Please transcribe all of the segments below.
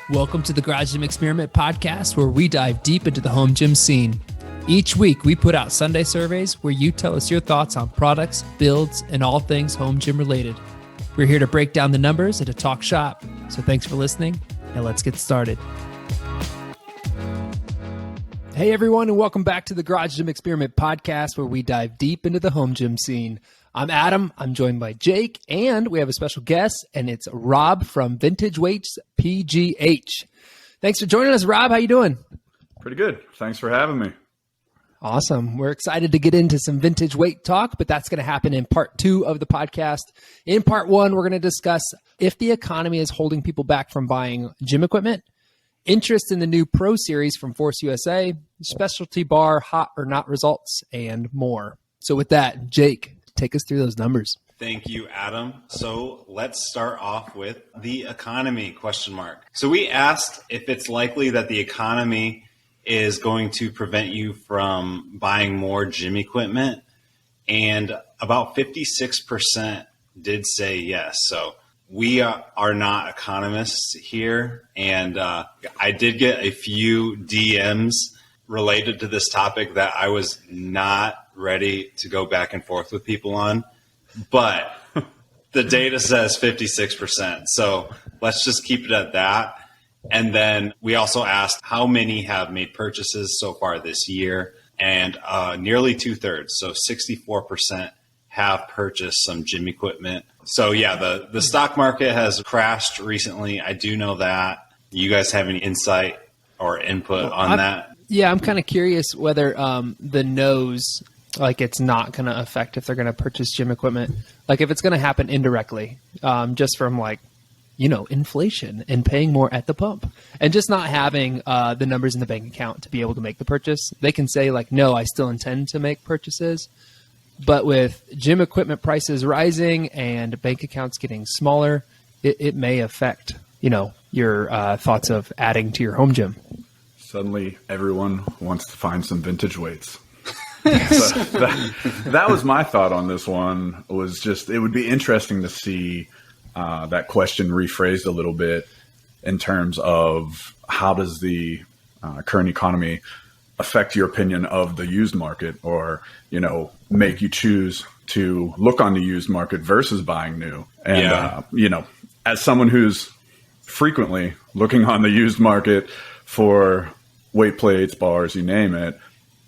Welcome to the Garage Gym Experiment podcast, where we dive deep into the home gym scene. Each week, we put out Sunday surveys where you tell us your thoughts on products, builds, and all things home gym related. We're here to break down the numbers and to talk shop. So thanks for listening, and let's get started. Hey everyone, and welcome back to the Garage Gym Experiment podcast, where we dive deep into the home gym scene. I'm Adam, I'm joined by Jake, and we have a special guest, and it's Rob from Vintage Weights PGH. Thanks for joining us, Rob. How you doing? Pretty good. Thanks for having me. Awesome. We're excited to get into some vintage weight talk, but that's going to happen in part 2 of the podcast. In part 1, we're going to discuss if the economy is holding people back from buying gym equipment, interest in the new Pro Series from Force USA, specialty bar, hot or not results, and more. So with that, Jake, take us through those numbers. Thank you, Adam. So let's start off with the economy question mark. So we asked if it's likely that the economy is going to prevent you from buying more gym equipment, and about 56% did say yes. So we are not economists here, and I did get a few DMs related to this topic that I was not ready to go back and forth with people on, but the data says 56%. So let's just keep it at that. And then we also asked how many have made purchases so far this year, and nearly 2/3, so 64% have purchased some gym equipment. So yeah, the stock market has crashed recently. I do know that. You guys have any insight or input on that? Yeah, I'm kind of curious whether the no's, like it's not going to affect if they're going to purchase gym equipment. Like if it's going to happen indirectly, just from like, inflation and paying more at the pump and just not having the numbers in the bank account to be able to make the purchase. They can say like, no, I still intend to make purchases. But with gym equipment prices rising and bank accounts getting smaller, it may affect, your thoughts of adding to your home gym. Suddenly, everyone wants to find some vintage weights. So that was my thought on this one. Was just it would be interesting to see that question rephrased a little bit in terms of how does the current economy affect your opinion of the used market, or make you choose to look on the used market versus buying new. And as someone who's frequently looking on the used market for weight plates, bars, you name it,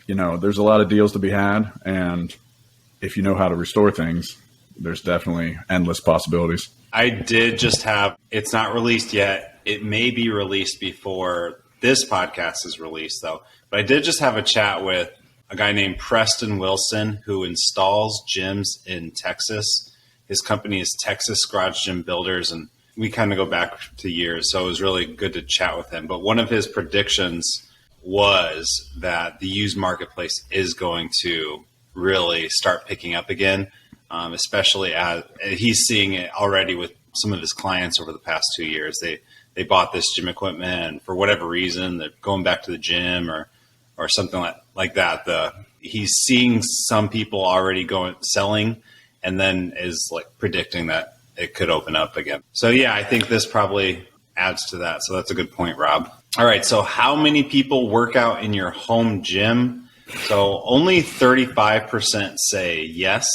there's a lot of deals to be had. And if you know how to restore things, there's definitely endless possibilities. I did just have, it's not released yet. It may be released before this podcast is released though. But I did just have a chat with a guy named Preston Wilson who installs gyms in Texas. His company is Texas Garage Gym Builders, and we kind of go back to years. So it was really good to chat with him. But one of his predictions was that the used marketplace is going to really start picking up again, especially as he's seeing it already with some of his clients over the past 2 years. They bought this gym equipment, and for whatever reason, they're going back to the gym or something like that. He's seeing some people already selling, and then is like predicting that it could open up again. So yeah, I think this probably adds to that. So that's a good point, Rob. All right. So how many people work out in your home gym? So only 35% say yes.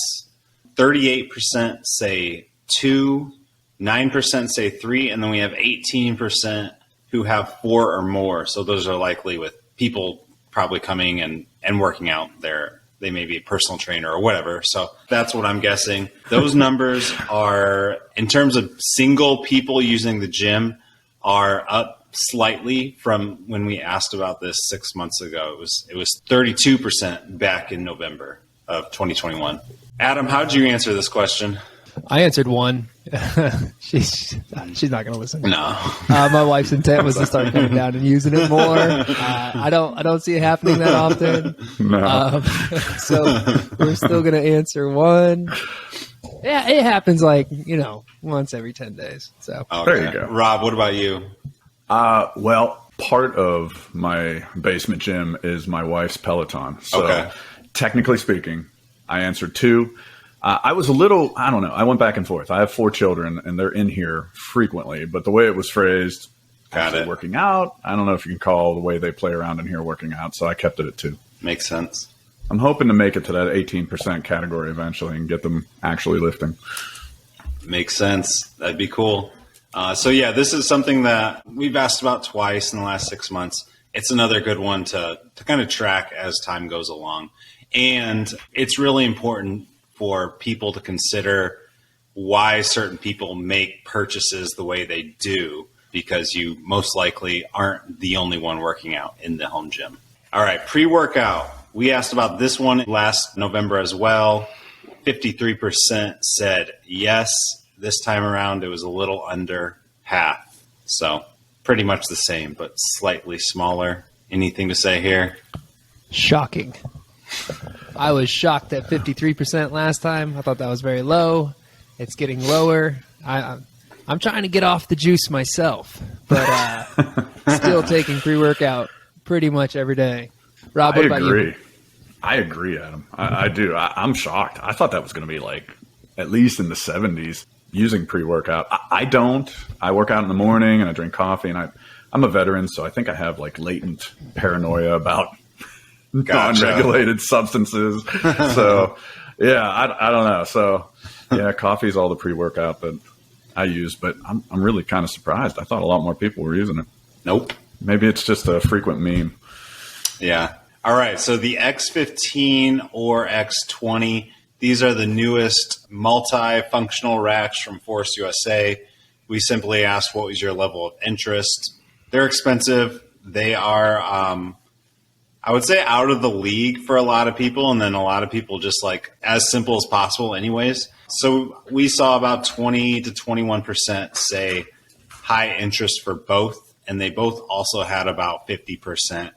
38% say 2, 9% say 3, and then we have 18% who have 4 or more. So those are likely with people probably coming and working out there. They may be a personal trainer or whatever. So that's what I'm guessing. Those numbers are, in terms of single people using the gym, are up slightly from when we asked about this 6 months ago. It was 32% back in November of 2021. Adam, how did you answer this question? I answered 1. She's not going to listen. No. My wife's intent was to start coming down and using it more. I don't see it happening that often. No. So we're still going to answer 1. Yeah, it happens once every 10 days. So okay. There you go. Rob, what about you? Well, part of my basement gym is my wife's Peloton. So technically speaking, I answered 2. I was a little, I don't know. I went back and forth. I have 4 children, and they're in here frequently. But the way it was phrased, working out, I don't know if you can call the way they play around in here working out. So I kept it at 2. Makes sense. I'm hoping to make it to that 18% category eventually and get them actually lifting. Makes sense. That'd be cool. So yeah, this is something that we've asked about twice in the last 6 months. It's another good one to kind of track as time goes along. And it's really important for people to consider why certain people make purchases the way they do, because you most likely aren't the only one working out in the home gym. All right, pre-workout. We asked about this one last November as well. 53% said yes. This time around, it was a little under half. So pretty much the same, but slightly smaller. Anything to say here? Shocking. I was shocked at 53% last time. I thought that was very low. It's getting lower. I'm trying to get off the juice myself, but still taking pre-workout pretty much every day. Rob, what about you? I agree, Adam. I do. I'm shocked. I thought that was going to be like at least in the 70s using pre-workout. I don't. I work out in the morning and I drink coffee, and I'm a veteran, so I think I have like latent paranoia about non-regulated substances. So, yeah, I don't know. So, yeah, coffee is all the pre-workout that I use, but I'm really kind of surprised. I thought a lot more people were using it. Nope. Maybe it's just a frequent meme. Yeah. All right. So the X15 or X20, these are the newest multifunctional racks from Force USA. We simply asked what was your level of interest. They're expensive. They are, I would say, out of the league for a lot of people, and then a lot of people just like as simple as possible anyways. So we saw about 20 to 21% say high interest for both, and they both also had about 50%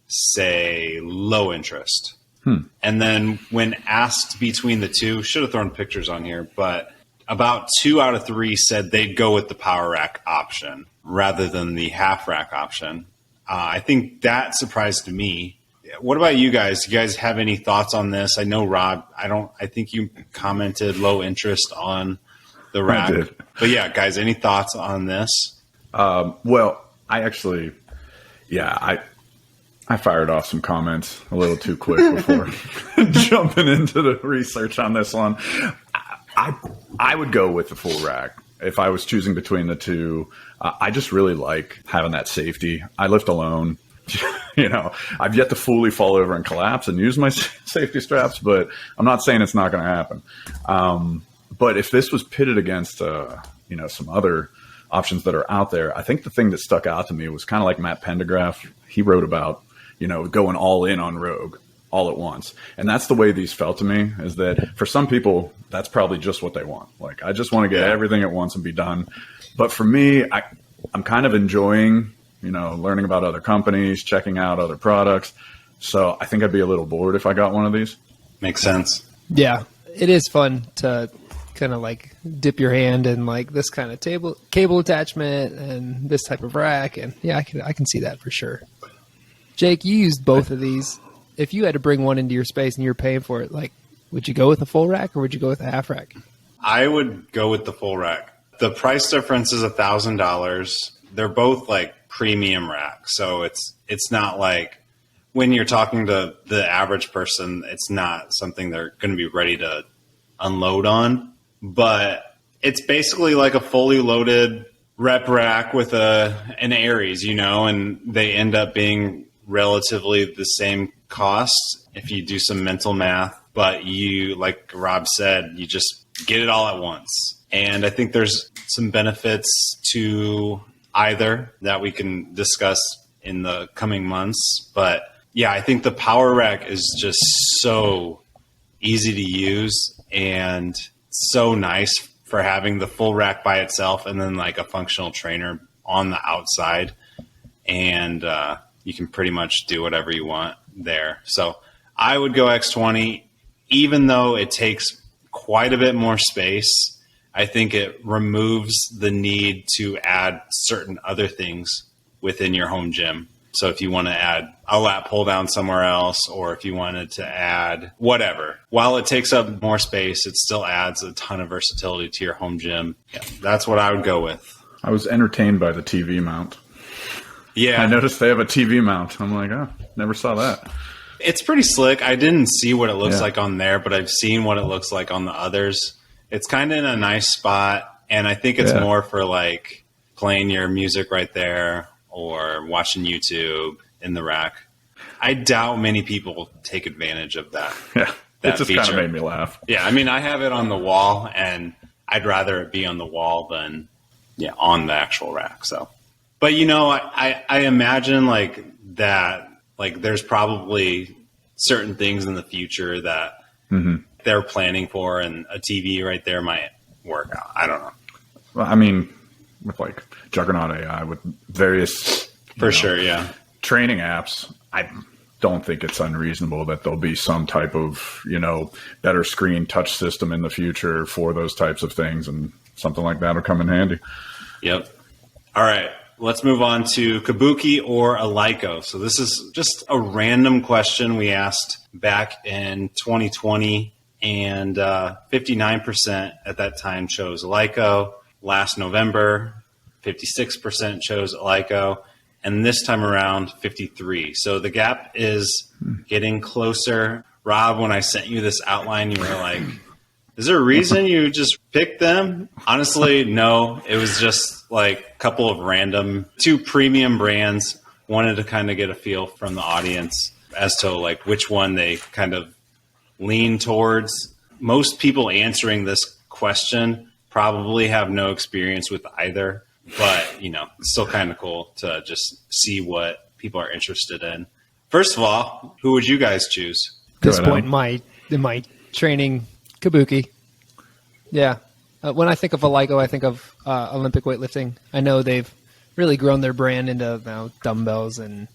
say low interest. And then when asked between the two, should have thrown pictures on here, but about 2 out of 3 said they'd go with the power rack option rather than the half rack option. I think that surprised me. What about you guys? Do you guys have any thoughts on this? I know, Rob, I think you commented low interest on the rack. I did. But yeah, guys, any thoughts on this? Well, I actually, I fired off some comments a little too quick before jumping into the research on this one. I would go with the full rack if I was choosing between the two. I just really like having that safety. I lift alone. I've yet to fully fall over and collapse and use my safety straps, but I'm not saying it's not going to happen. But if this was pitted against, some other options that are out there, I think the thing that stuck out to me was kind of like Matt Pendergraph. He wrote about, going all in on Rogue all at once. And that's the way these felt to me, is that for some people, that's probably just what they want. Like, I just want to get everything at once and be done. But for me, I'm kind of enjoying, learning about other companies, checking out other products. So I think I'd be a little bored if I got one of these. Makes sense. Yeah, it is fun to kind of like dip your hand in like this kind of cable attachment and this type of rack. And yeah, I can see that for sure. Jake, you used both of these. If you had to bring one into your space and you're paying for it, like, would you go with a full rack or would you go with a half rack? I would go with the full rack. The price difference is $1,000. They're both like premium racks. So it's not like when you're talking to the average person, it's not something they're going to be ready to unload on. But it's basically like a fully loaded rep rack with an Aries, and they end up being relatively the same cost if you do some mental math. But you, like Rob said, you just get it all at once. And I think there's some benefits to either that we can discuss in the coming months. But yeah, I think the power rack is just so easy to use and so nice for having the full rack by itself and then like a functional trainer on the outside. And you can pretty much do whatever you want there. So I would go X20, even though it takes quite a bit more space. I think it removes the need to add certain other things within your home gym. So if you want to add a lat pull down somewhere else, or if you wanted to add whatever, while it takes up more space, it still adds a ton of versatility to your home gym. Yeah, that's what I would go with. I was entertained by the TV mount. Yeah. I noticed they have a TV mount. I'm like, oh, never saw that. It's pretty slick. I didn't see what it looks like on there, but I've seen what it looks like on the others. It's kind of in a nice spot, and I think it's more for like playing your music right there or watching YouTube in the rack. I doubt many people take advantage of that. Yeah, that it just kind of made me laugh. Yeah, I mean, I have it on the wall, and I'd rather it be on the wall than on the actual rack. So, but you know, I imagine like that. Like, there's probably certain things in the future that they're planning for, and a TV right there might work out. I don't know. Well, I mean, with like Juggernaut AI, with various training apps, I don't think it's unreasonable that there'll be some type of, better screen touch system in the future for those types of things, and something like that will come in handy. Yep. All right. Let's move on to Kabuki or Eleiko. So this is just a random question we asked back in 2020, and 59% at that time chose Eleiko. Last November, 56% chose Eleiko, and this time around, 53%. So the gap is getting closer. Rob, when I sent you this outline, you were like, is there a reason you just picked them? Honestly, no. It was just like a couple of random, two premium brands. Wanted to kind of get a feel from the audience as to like which one they kind of lean towards. Most people answering this question probably have no experience with either, but it's still kind of cool to just see what people are interested in. First of all, who would you guys choose? At this point in my training, Kabuki. Yeah. When I think of Eleiko, I think of Olympic weightlifting. I know they've really grown their brand into dumbbells and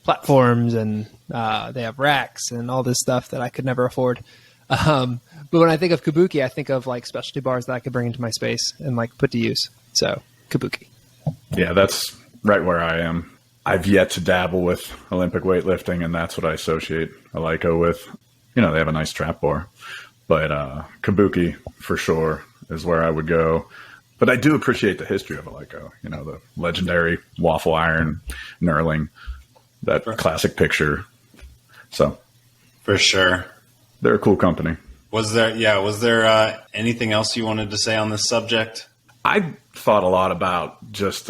platforms, and they have racks and all this stuff that I could never afford. But when I think of Kabuki, I think of like specialty bars that I could bring into my space and like put to use. So Kabuki. Yeah, that's right where I am. I've yet to dabble with Olympic weightlifting, and that's what I associate Eleiko with. They have a nice trap bar. But Kabuki, for sure, is where I would go. But I do appreciate the history of Eleiko. The legendary waffle iron knurling, that classic picture. So, for sure, they're a cool company. Was there anything else you wanted to say on this subject? I thought a lot about just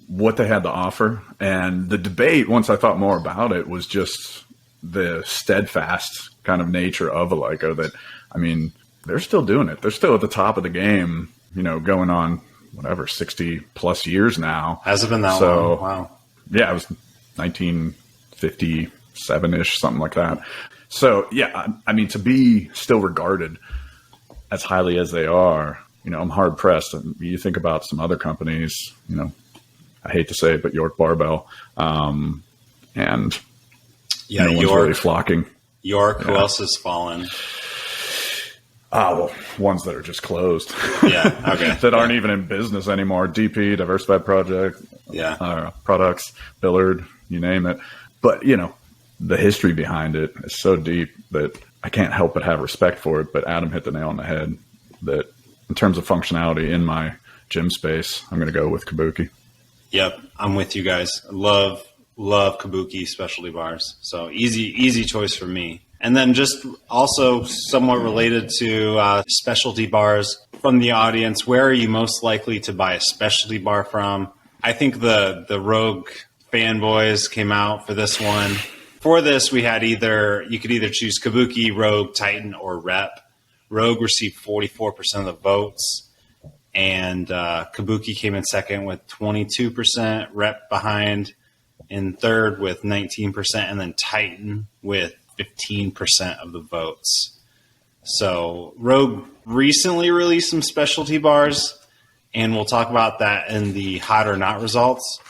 what they had to offer. And the debate, once I thought more about it, was just the steadfast kind of nature of Eleiko that, I mean, they're still doing it. They're still at the top of the game, going on, 60 plus years now. Has it been that long? Wow. Yeah, it was 1957-ish, something like that. So, yeah, I mean, to be still regarded as highly as they are, I'm hard pressed. You think about some other companies, I hate to say it, but York Barbell, and no one's really flocking. York, who else has fallen? Well, ones that are just closed. Yeah, okay. that aren't even in business anymore. DP, Diversified Project, Products, Billard, you name it. But, the history behind it is so deep that I can't help but have respect for it. But Adam hit the nail on the head that in terms of functionality in my gym space, I'm going to go with Kabuki. Yep, I'm with you guys. Love Kabuki specialty bars. So easy choice for me. And then just also somewhat related to specialty bars from the audience, where are you most likely to buy a specialty bar from? I think the Rogue fanboys came out for this one. For this, you could either choose Kabuki, Rogue, Titan, or Rep. Rogue received 44% of the votes, and Kabuki came in second with 22%, Rep behind in third with 19%, and then Titan with 15% of the votes. So Rogue recently released some specialty bars, and we'll talk about that in the hot or not results.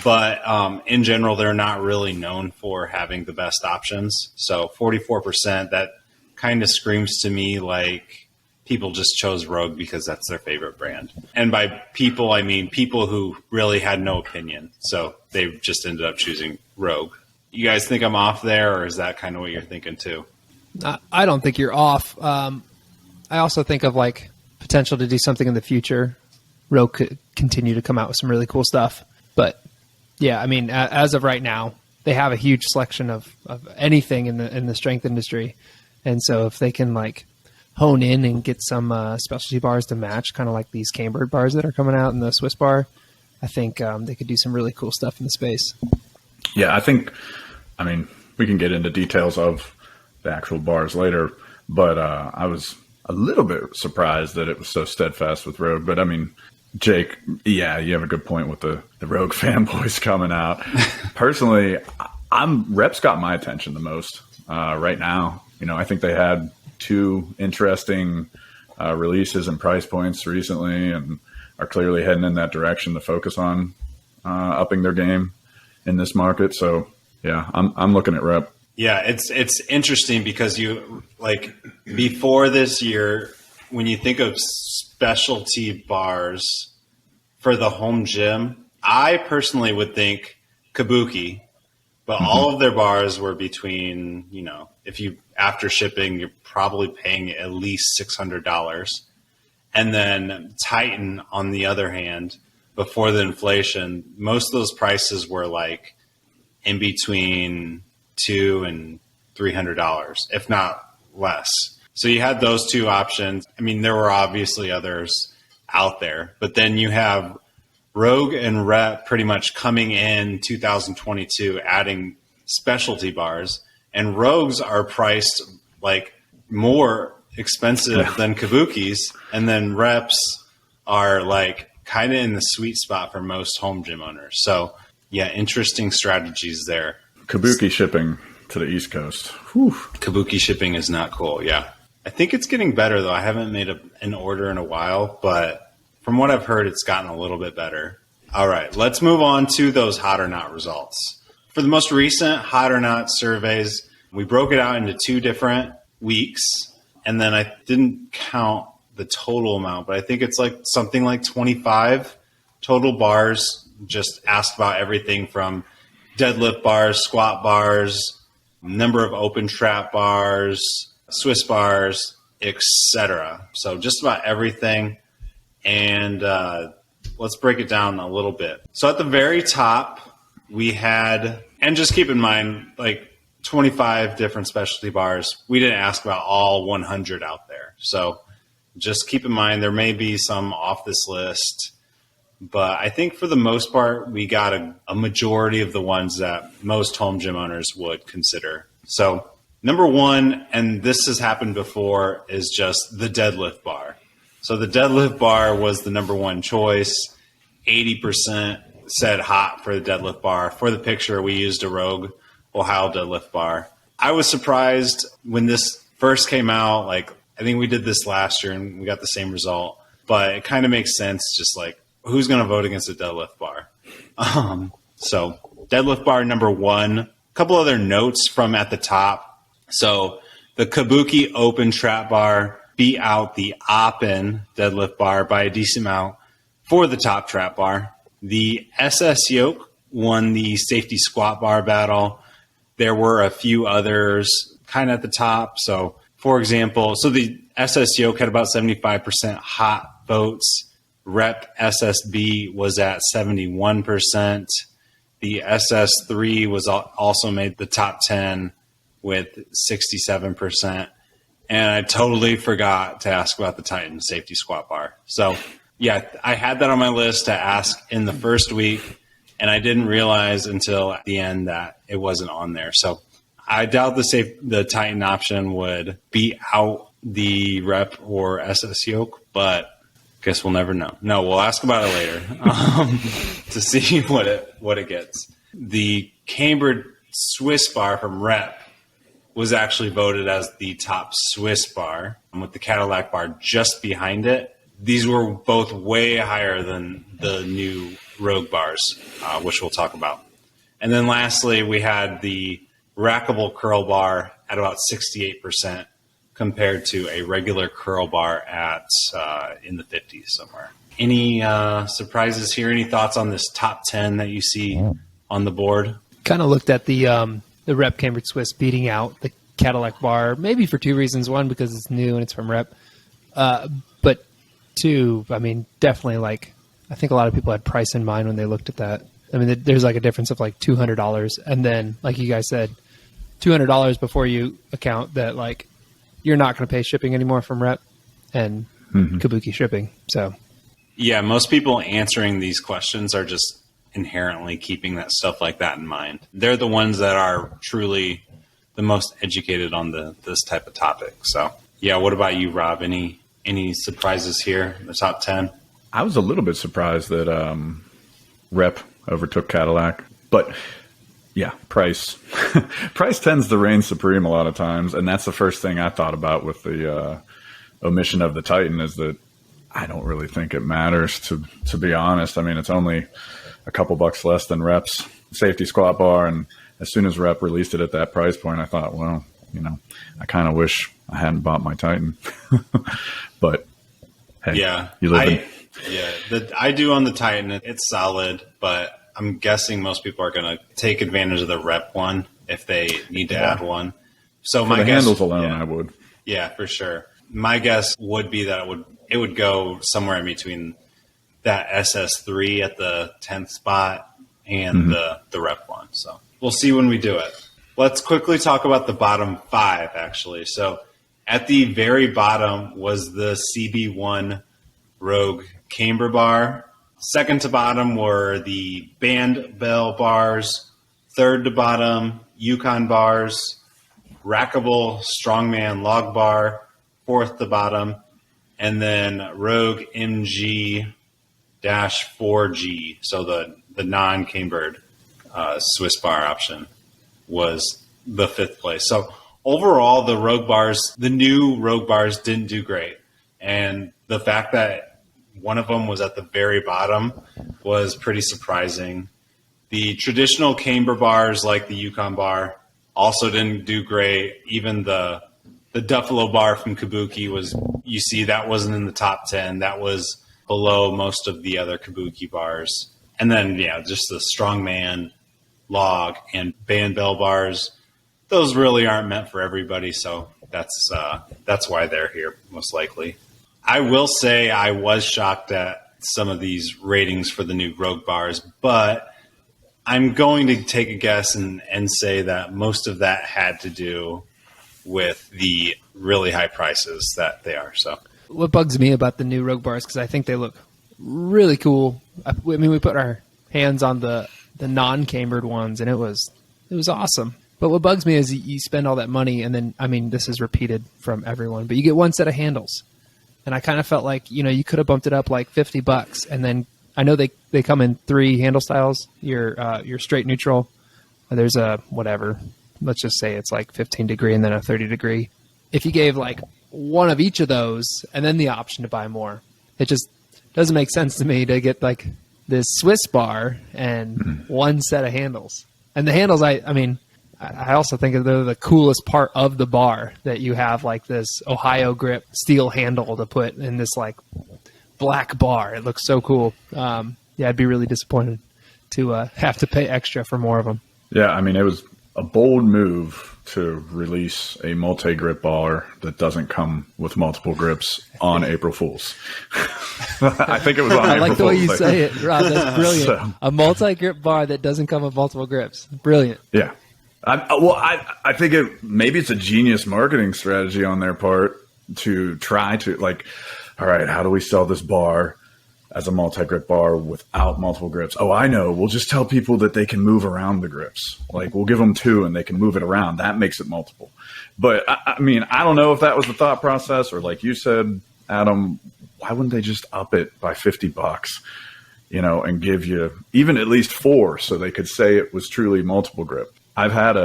But in general, they're not really known for having the best options. So 44%, that kind of screams to me like people just chose Rogue because that's their favorite brand. And by people, I mean people who really had no opinion. So they just ended up choosing Rogue. You guys think I'm off there, or is that kind of what you're thinking too? I don't think you're off. I also think of like potential to do something in the future. Rogue could continue to come out with some really cool stuff. But yeah, I mean, as of right now, they have a huge selection of anything in the strength industry. And so if they can like hone in and get some specialty bars to match, kind of like these Camembert bars that are coming out in the Swiss bar, I think they could do some really cool stuff in the space. Yeah, I mean, we can get into details of the actual bars later, but I was a little bit surprised that it was so steadfast with Rogue. But I mean, Jake, yeah, you have a good point with the Rogue fanboys coming out. Personally, Reps got my attention the most right now. You know, I think they had 2 interesting releases and price points recently, and are clearly heading in that direction to focus on upping their game in this market. So yeah, I'm looking at Rep. Yeah, it's interesting because you like before this year, when you think of specialty bars for the home gym, I personally would think Kabuki, but all of their bars were between, you know, if you after shipping, you're probably paying at least $600. And then Titan, on the other hand, before the inflation, most of those prices were like in between $200 and $300, if not less. So you had those 2 options. I mean, there were obviously others out there, but then you have Rogue and Rep pretty much coming in 2022, adding specialty bars, and Rogues are priced like more expensive than Kabuki's, and then Reps are like kind of in the sweet spot for most home gym owners. So yeah, interesting strategies there. Kabuki shipping to the East Coast. Whew. Kabuki shipping is not cool. Yeah. I think it's getting better though. I haven't made an order in a while, but from what I've heard, it's gotten a little bit better. All right, let's move on to those hot or not results. For the most recent hot or not surveys, we broke it out into 2 different weeks, and then I didn't count the total amount, but I think it's like something like 25 total bars, just asked about everything from deadlift bars, squat bars, number of open trap bars, Swiss bars, etc. So just about everything. And let's break it down a little bit. So at the very top, we had, and just keep in mind, like 25 different specialty bars. We didn't ask about all 100 out there. So just keep in mind, there may be some off this list, but I think for the most part, we got a majority of the ones that most home gym owners would consider. So number 1, and this has happened before, is just the deadlift bar. So the deadlift bar was the number 1 choice. 80% said hot for the deadlift bar. For the picture, we used a Rogue Ohio deadlift bar. I was surprised when this first came out. Like, I think we did this last year and we got the same result, but it kind of makes sense. Just like, who's going to vote against a deadlift bar? So deadlift bar number 1. A couple other notes from at the top. So the Kabuki open trap bar beat out the Oppen deadlift bar by a decent amount for the top trap bar. The SS Yoke won the safety squat bar battle. There were a few others kind of at the top. So, for example, so the SS Yoke had about 75% hot votes. Rep SSB was at 71%. The SS3 was also made the top 10 with 67%. And I totally forgot to ask about the Titan safety squat bar. So, yeah, I had that on my list to ask in the first week, and I didn't realize until the end that it wasn't on there. So I doubt the Titan option would beat out the Rep or SS Yoke, but guess we'll never know. No, we'll ask about it later to see what it gets. The Camembert Swiss bar from Rep was actually voted as the top Swiss bar, with the Cadillac bar just behind it. These were both way higher than the new Rogue bars, which we'll talk about. And then lastly, we had the Rackable Curl bar at about 68%, compared to a regular curl bar at in the 50s somewhere. Any surprises here? Any thoughts on this top 10 that you see on the board? Kind of looked at the Rep Cambered Swiss beating out the Cadillac bar, maybe for two reasons. One, because it's new and it's from Rep. But two, I mean, definitely like, I think a lot of people had price in mind when they looked at that. I mean, there's like a difference of like $200. And then, like you guys said, $200 before you account that like you're not going to pay shipping anymore from Rep and Kabuki shipping. So, yeah, most people answering these questions are just inherently keeping that stuff like that in mind. They're the ones that are truly the most educated on this type of topic. So, yeah, what about you, Rob? Any surprises here in the top 10? I was a little bit surprised that Rep overtook Cadillac, but yeah, price tends to reign supreme a lot of times, and that's the first thing I thought about with the omission of the Titan, is that I don't really think it matters, to be honest. I mean, it's only a couple bucks less than Rep's safety squat bar, and as soon as Rep released it at that price point, I thought, well, I kind of wish I hadn't bought my Titan. But hey, yeah, you live I do on the Titan. It's solid, but I'm guessing most people are going to take advantage of the Rep one if they need to add one. So for the handles alone, I would. Yeah, for sure. My guess would be that it would go somewhere in between that SS3 at the 10th spot and the Rep one. So we'll see when we do it. Let's quickly talk about the bottom 5, actually. So at the very bottom was the CB1 Rogue Camber bar. Second to bottom were the Band Bell bars. Third to bottom, Yukon bars. Rackable Strongman Log bar. Fourth to bottom. And then Rogue MG-4G, so the non-cambered Swiss bar option, was the 5th place. So overall, the new Rogue bars didn't do great. And the fact that one of them was at the very bottom was pretty surprising. The traditional camber bars, like the Yukon bar, also didn't do great. Even the Duffalo bar from Kabuki that wasn't in the top 10. That was below most of the other Kabuki bars. And then, just the Strongman, Log, and Band Bell bars. Those really aren't meant for everybody, so that's why they're here, most likely. I will say I was shocked at some of these ratings for the new Rogue bars, but I'm going to take a guess and say that most of that had to do with the really high prices that they are. So, what bugs me about the new Rogue bars, because I think they look really cool. I mean, we put our hands on the non-cambered ones, and it was awesome. But what bugs me is you spend all that money, and then, I mean, this is repeated from everyone, but you get one set of handles. And I kind of felt like, you could have bumped it up like $50, and then I know they come in 3 handle styles. Your straight neutral, there's a whatever. Let's just say it's like 15 degree and then a 30 degree. If you gave like one of each of those and then the option to buy more, it just doesn't make sense to me to get like this Swiss bar and one set of handles. And the handles, I mean, I also think they're the coolest part of the bar, that you have like this Ohio grip steel handle to put in this like black bar. It looks so cool. I'd be really disappointed to have to pay extra for more of them. Yeah, I mean, it was a bold move to release a multi-grip bar that doesn't come with multiple grips on April Fool's. I think it was on April Fool's. I like the way you say it, Rob. That's brilliant. A multi-grip bar that doesn't come with multiple grips. Brilliant. Yeah. I think maybe it's a genius marketing strategy on their part to try to all right, how do we sell this bar as a multi-grip bar without multiple grips? Oh, I know. We'll just tell people that they can move around the grips. Like, we'll give them 2 and they can move it around. That makes it multiple. But I mean, I don't know if that was the thought process, or like you said, Adam, why wouldn't they just up it by $50, and give you even at least 4 so they could say it was truly multiple grip? I've had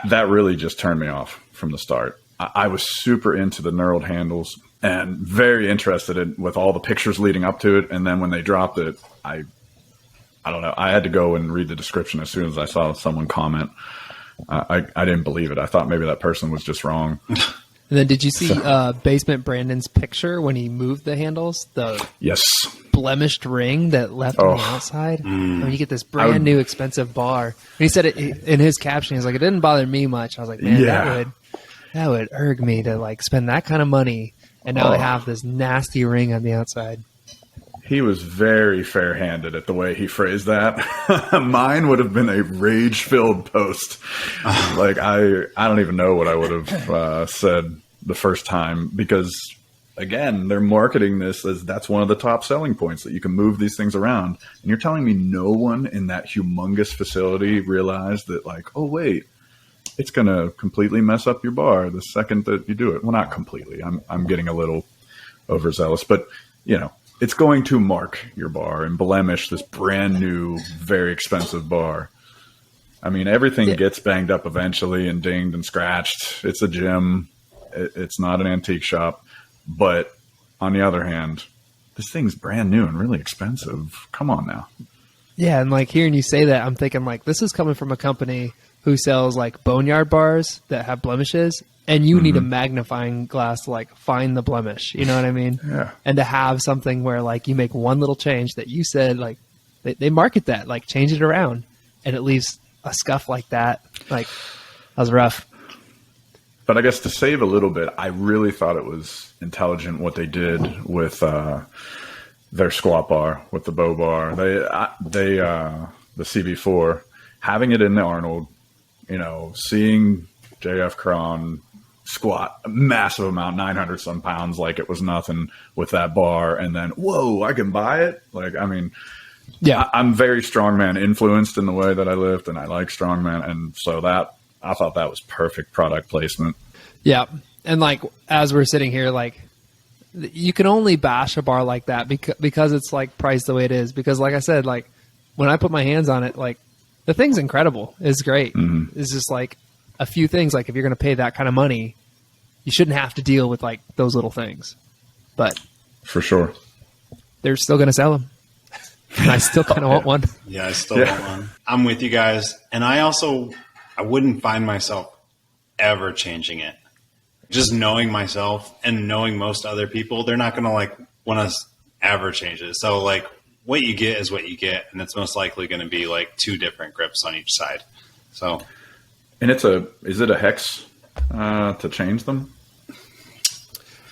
that really just turned me off from the start. I was super into the knurled handles and very interested with all the pictures leading up to it. And then when they dropped it, I don't know. I had to go and read the description as soon as I saw someone comment I didn't believe it. I thought maybe that person was just wrong. And then did you see Basement Brandon's picture when he moved the handles? The Yes. blemished ring that left on the outside. When you get this brand new expensive bar. And he said it in his caption. He's like, it didn't bother me much. I was like, man, that would irk me to like spend that kind of money. And now I have this nasty ring on the outside. He was very fair-handed at the way he phrased that. Mine would have been a rage-filled post. Like I don't even know what I would have said the first time, because again, they're marketing this as that's one of the top selling points, that you can move these things around. And you're telling me no one in that humongous facility realized that, like, oh wait, it's going to completely mess up your bar the second that you do it. Well, not completely. I'm getting a little overzealous, but you know, it's going to mark your bar and blemish this brand new, very expensive bar. I mean, everything gets banged up eventually and dinged and scratched. It's a gym. It's not an antique shop. But on the other hand, this thing's brand new and really expensive. Come on now. Yeah, and like hearing you say that, I'm thinking like this is coming from a company who sells like boneyard bars that have blemishes, and you need a magnifying glass to like find the blemish. You know what I mean? Yeah. And to have something where like you make one little change that you said, like they market that, like change it around, and it leaves a scuff like that. Like that was rough. But I guess to save a little bit, I really thought it was intelligent what they did with their squat bar, with the bow bar. They the CB4, having it in the Arnold, you know, seeing JF Cron squat a massive amount, 900 some pounds, like it was nothing with that bar, and then whoa, I can buy it. Like, I mean, yeah, I'm very strongman influenced in the way that I lift, and I like strongman, and so that I thought that was perfect product placement. Yeah, and like as we're sitting here, like you can only bash a bar like that because it's like priced the way it is. Because like I said, like when I put my hands on it, like the thing's incredible. It's great. It's just like a few things. Like if you're going to pay that kind of money, you shouldn't have to deal with like those little things. But for sure, they're still going to sell them. And I still kind of want one. Yeah, I still want one. I'm with you guys. And I wouldn't find myself ever changing it. Just knowing myself and knowing most other people, they're not going to like want to ever change it. So like what you get is what you get. And it's most likely going to be like two different grips on each side. So, and is it a hex to change them?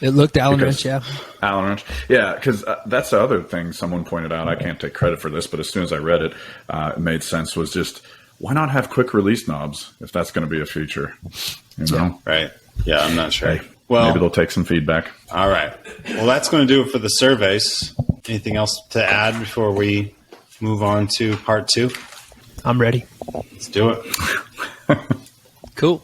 It looked Allen wrench, yeah. Allen wrench. Yeah, because that's the other thing someone pointed out. I can't take credit for this, but as soon as I read it, it made sense. Was just, why not have quick release knobs if that's going to be a feature? You know? Yeah, right. Yeah, I'm not sure. Hey, well, maybe they'll take some feedback. All right. Well, that's going to do it for the surveys. Anything else to add before we move on to part 2? I'm ready. Let's do it. Cool.